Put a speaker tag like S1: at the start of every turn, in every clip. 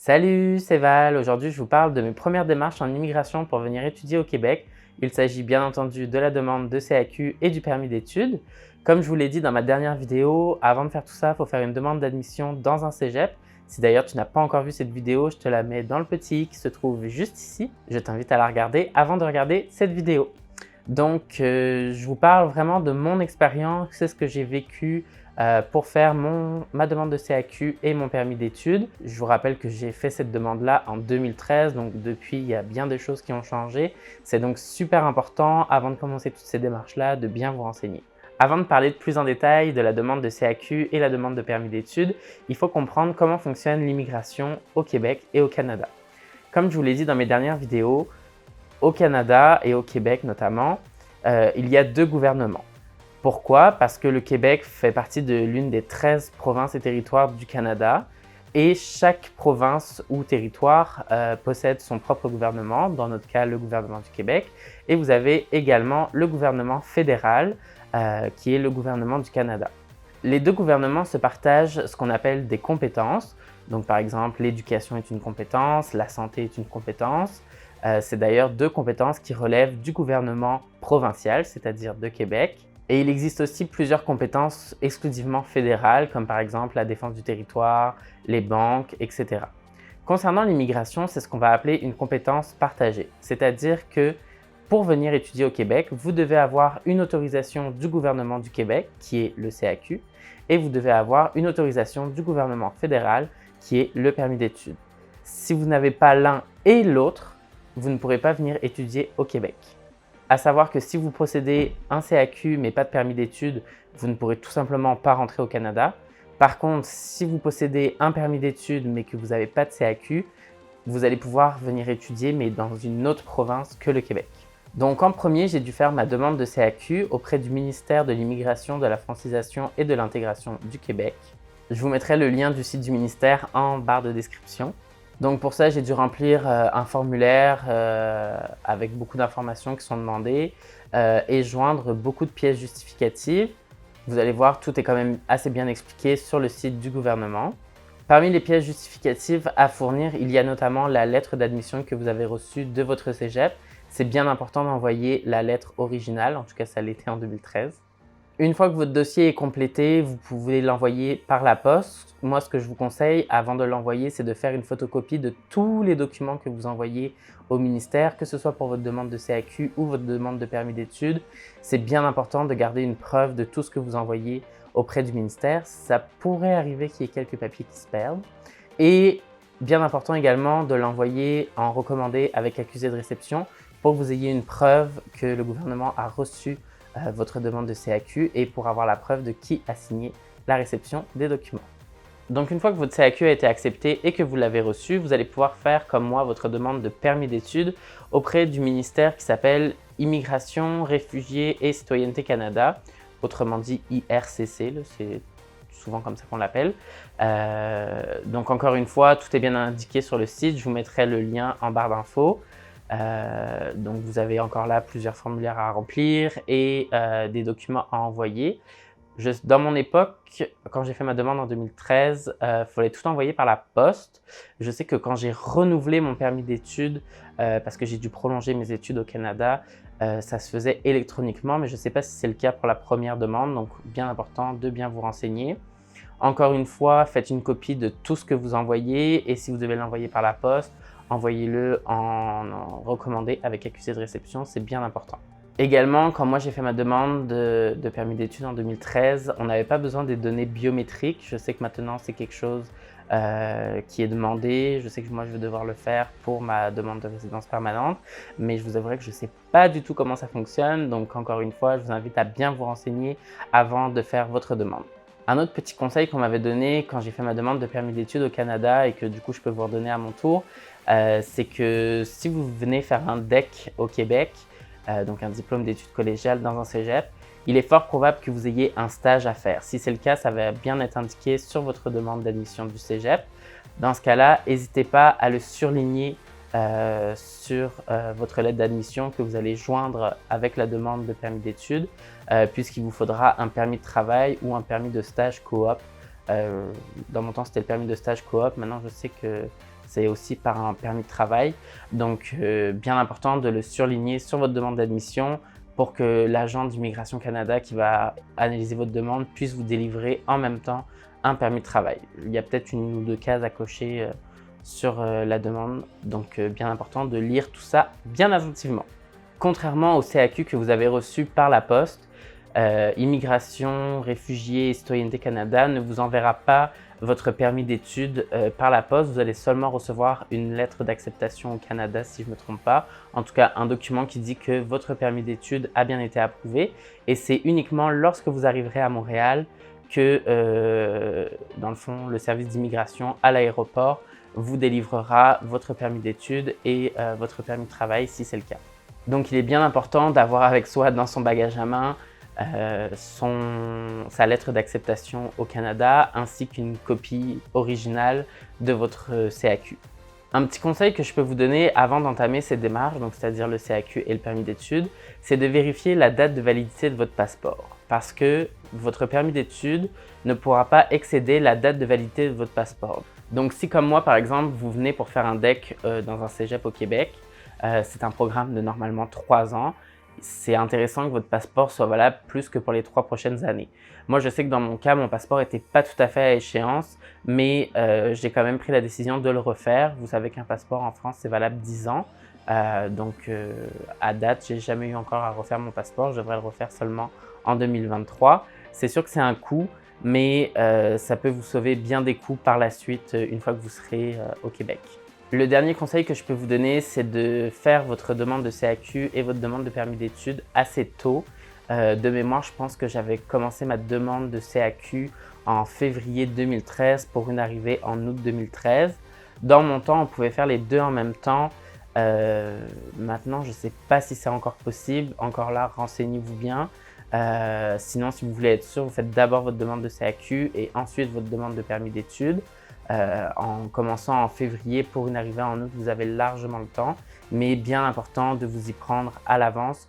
S1: Salut, c'est Val. Aujourd'hui, je vous parle de mes premières démarches en immigration pour venir étudier au Québec. Il s'agit bien entendu de la demande de CAQ et du permis d'études. Comme je vous l'ai dit dans ma dernière vidéo, avant de faire tout ça, il faut faire une demande d'admission dans un cégep. Si d'ailleurs tu n'as pas encore vu cette vidéo, je te la mets dans le petit i qui se trouve juste ici. Je t'invite à la regarder avant de regarder cette vidéo. Donc, je vous parle vraiment de mon expérience, c'est ce que j'ai vécu pour faire ma demande de CAQ et mon permis d'études. Je vous rappelle que j'ai fait cette demande-là en 2013, donc depuis, il y a bien des choses qui ont changé. C'est donc super important, avant de commencer toutes ces démarches-là, de bien vous renseigner. Avant de parler plus en détail de la demande de CAQ et la demande de permis d'études, il faut comprendre comment fonctionne l'immigration au Québec et au Canada. Comme je vous l'ai dit dans mes dernières vidéos, au Canada et au Québec notamment, il y a deux gouvernements. Pourquoi? Parce que le Québec fait partie de l'une des 13 provinces et territoires du Canada et chaque province ou territoire possède son propre gouvernement, dans notre cas le gouvernement du Québec, et vous avez également le gouvernement fédéral qui est le gouvernement du Canada. Les deux gouvernements se partagent ce qu'on appelle des compétences. Donc par exemple, l'éducation est une compétence, la santé est une compétence. C'est d'ailleurs deux compétences qui relèvent du gouvernement provincial, c'est-à-dire de Québec. Et il existe aussi plusieurs compétences exclusivement fédérales, comme par exemple la défense du territoire, les banques, etc. Concernant l'immigration, c'est ce qu'on va appeler une compétence partagée, c'est-à-dire que pour venir étudier au Québec, vous devez avoir une autorisation du gouvernement du Québec, qui est le CAQ, et vous devez avoir une autorisation du gouvernement fédéral, qui est le permis d'études. Si vous n'avez pas l'un et l'autre, vous ne pourrez pas venir étudier au Québec. À savoir que si vous possédez un CAQ mais pas de permis d'études, vous ne pourrez tout simplement pas rentrer au Canada. Par contre, si vous possédez un permis d'études mais que vous n'avez pas de CAQ, vous allez pouvoir venir étudier mais dans une autre province que le Québec. Donc en premier, j'ai dû faire ma demande de CAQ auprès du ministère de l'Immigration, de la Francisation et de l'Intégration du Québec. Je vous mettrai le lien du site du ministère en barre de description. Donc pour ça, j'ai dû remplir un formulaire avec beaucoup d'informations qui sont demandées et joindre beaucoup de pièces justificatives. Vous allez voir, tout est quand même assez bien expliqué sur le site du gouvernement. Parmi les pièces justificatives à fournir, il y a notamment la lettre d'admission que vous avez reçue de votre cégep. C'est bien important d'envoyer la lettre originale, en tout cas ça l'était en 2013. Une fois que votre dossier est complété, vous pouvez l'envoyer par la poste. Moi, ce que je vous conseille avant de l'envoyer, c'est de faire une photocopie de tous les documents que vous envoyez au ministère, que ce soit pour votre demande de CAQ ou votre demande de permis d'études. C'est bien important de garder une preuve de tout ce que vous envoyez auprès du ministère. Ça pourrait arriver qu'il y ait quelques papiers qui se perdent. Et bien important également de l'envoyer en recommandé avec accusé de réception pour que vous ayez une preuve que le gouvernement a reçu votre demande de CAQ et pour avoir la preuve de qui a signé la réception des documents. Donc une fois que votre CAQ a été accepté et que vous l'avez reçu, vous allez pouvoir faire comme moi votre demande de permis d'études auprès du ministère qui s'appelle Immigration, Réfugiés et Citoyenneté Canada, autrement dit IRCC, c'est souvent comme ça qu'on l'appelle. Donc encore une fois, tout est bien indiqué sur le site, je vous mettrai le lien en barre d'infos. Donc vous avez encore là plusieurs formulaires à remplir et des documents à envoyer. Dans mon époque, quand j'ai fait ma demande en 2013, il fallait tout envoyer par la poste. Je sais que quand j'ai renouvelé mon permis d'études, parce que j'ai dû prolonger mes études au Canada, ça se faisait électroniquement, mais je ne sais pas si c'est le cas pour la première demande, donc bien important de bien vous renseigner. Encore une fois, faites une copie de tout ce que vous envoyez et si vous devez l'envoyer par la poste, envoyez-le en recommandé avec accusé de réception, c'est bien important. Également, quand moi j'ai fait ma demande de permis d'études en 2013, on n'avait pas besoin des données biométriques. Je sais que maintenant c'est quelque chose qui est demandé. Je sais que moi je vais devoir le faire pour ma demande de résidence permanente, mais je vous avouerai que je ne sais pas du tout comment ça fonctionne. Donc encore une fois, je vous invite à bien vous renseigner avant de faire votre demande. Un autre petit conseil qu'on m'avait donné quand j'ai fait ma demande de permis d'études au Canada et que du coup je peux vous redonner à mon tour, c'est que si vous venez faire un DEC au Québec, donc un diplôme d'études collégiales dans un cégep, il est fort probable que vous ayez un stage à faire. Si c'est le cas, ça va bien être indiqué sur votre demande d'admission du cégep. Dans ce cas-là, n'hésitez pas à le surligner sur votre lettre d'admission que vous allez joindre avec la demande de permis d'études, puisqu'il vous faudra un permis de travail ou un permis de stage coop. Dans mon temps, c'était le permis de stage coop. Maintenant, je sais que c'est aussi par un permis de travail. Donc, bien important de le surligner sur votre demande d'admission pour que l'agent d'Immigration Canada qui va analyser votre demande puisse vous délivrer en même temps un permis de travail. Il y a peut-être une ou deux cases à cocher sur la demande, donc bien important de lire tout ça bien attentivement. Contrairement au CAQ que vous avez reçu par la poste, Immigration, Réfugiés et Citoyenneté Canada ne vous enverra pas votre permis d'études par la poste. Vous allez seulement recevoir une lettre d'acceptation au Canada, si je ne me trompe pas. En tout cas, un document qui dit que votre permis d'études a bien été approuvé. Et c'est uniquement lorsque vous arriverez à Montréal que, dans le fond, le service d'immigration à l'aéroport vous délivrera votre permis d'études et votre permis de travail, si c'est le cas. Donc, il est bien important d'avoir avec soi dans son bagage à main sa lettre d'acceptation au Canada ainsi qu'une copie originale de votre CAQ. Un petit conseil que je peux vous donner avant d'entamer ces démarches, donc c'est-à-dire le CAQ et le permis d'études, c'est de vérifier la date de validité de votre passeport parce que votre permis d'études ne pourra pas excéder la date de validité de votre passeport. Donc si comme moi par exemple, vous venez pour faire un DEC dans un cégep au Québec, c'est un programme de normalement 3 ans, c'est intéressant que votre passeport soit valable plus que pour les 3 prochaines années. Moi, je sais que dans mon cas, mon passeport n'était pas tout à fait à échéance, mais j'ai quand même pris la décision de le refaire. Vous savez qu'un passeport en France, c'est valable 10 ans. Donc, à date, j'ai jamais eu encore à refaire mon passeport. Je devrais le refaire seulement en 2023. C'est sûr que c'est un coût, mais ça peut vous sauver bien des coûts par la suite une fois que vous serez au Québec. Le dernier conseil que je peux vous donner, c'est de faire votre demande de CAQ et votre demande de permis d'études assez tôt. De mémoire, je pense que j'avais commencé ma demande de CAQ en février 2013 pour une arrivée en août 2013. Dans mon temps, on pouvait faire les deux en même temps. Maintenant, je ne sais pas si c'est encore possible. Encore là, renseignez-vous bien. Sinon, si vous voulez être sûr, vous faites d'abord votre demande de CAQ et ensuite votre demande de permis d'études. En commençant en février pour une arrivée en août, vous avez largement le temps, mais bien important de vous y prendre à l'avance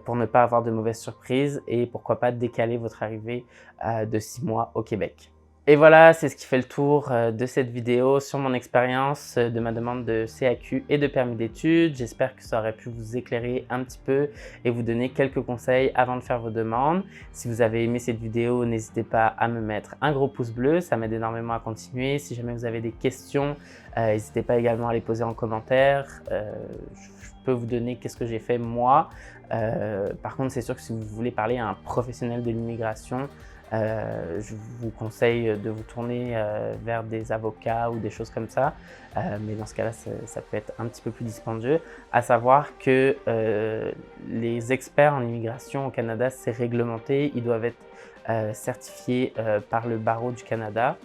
S1: pour ne pas avoir de mauvaises surprises et pourquoi pas décaler votre arrivée de 6 mois au Québec. Et voilà, c'est ce qui fait le tour de cette vidéo sur mon expérience de ma demande de CAQ et de permis d'études. J'espère que ça aurait pu vous éclairer un petit peu et vous donner quelques conseils avant de faire vos demandes. Si vous avez aimé cette vidéo, n'hésitez pas à me mettre un gros pouce bleu, ça m'aide énormément à continuer. Si jamais vous avez des questions, n'hésitez pas également à les poser en commentaire. Je peux vous donner qu'est-ce que j'ai fait moi. Par contre, c'est sûr que si vous voulez parler à un professionnel de l'immigration, je vous conseille de vous tourner vers des avocats ou des choses comme ça, mais dans ce cas-là, ça peut être un petit peu plus dispendieux. À savoir que les experts en immigration au Canada, c'est réglementé, ils doivent être certifiés par le barreau du Canada,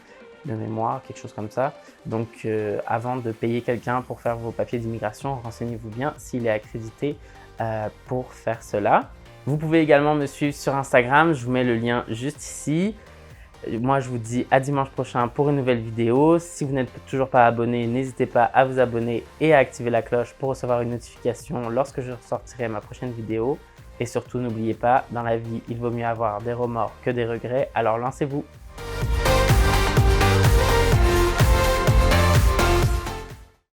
S1: de mémoire, quelque chose comme ça. Donc, avant de payer quelqu'un pour faire vos papiers d'immigration, renseignez-vous bien s'il est accrédité pour faire cela. Vous pouvez également me suivre sur Instagram, je vous mets le lien juste ici. Moi, je vous dis à dimanche prochain pour une nouvelle vidéo. Si vous n'êtes toujours pas abonné, n'hésitez pas à vous abonner et à activer la cloche pour recevoir une notification lorsque je sortirai ma prochaine vidéo. Et surtout, n'oubliez pas, dans la vie, il vaut mieux avoir des remords que des regrets, alors lancez-vous!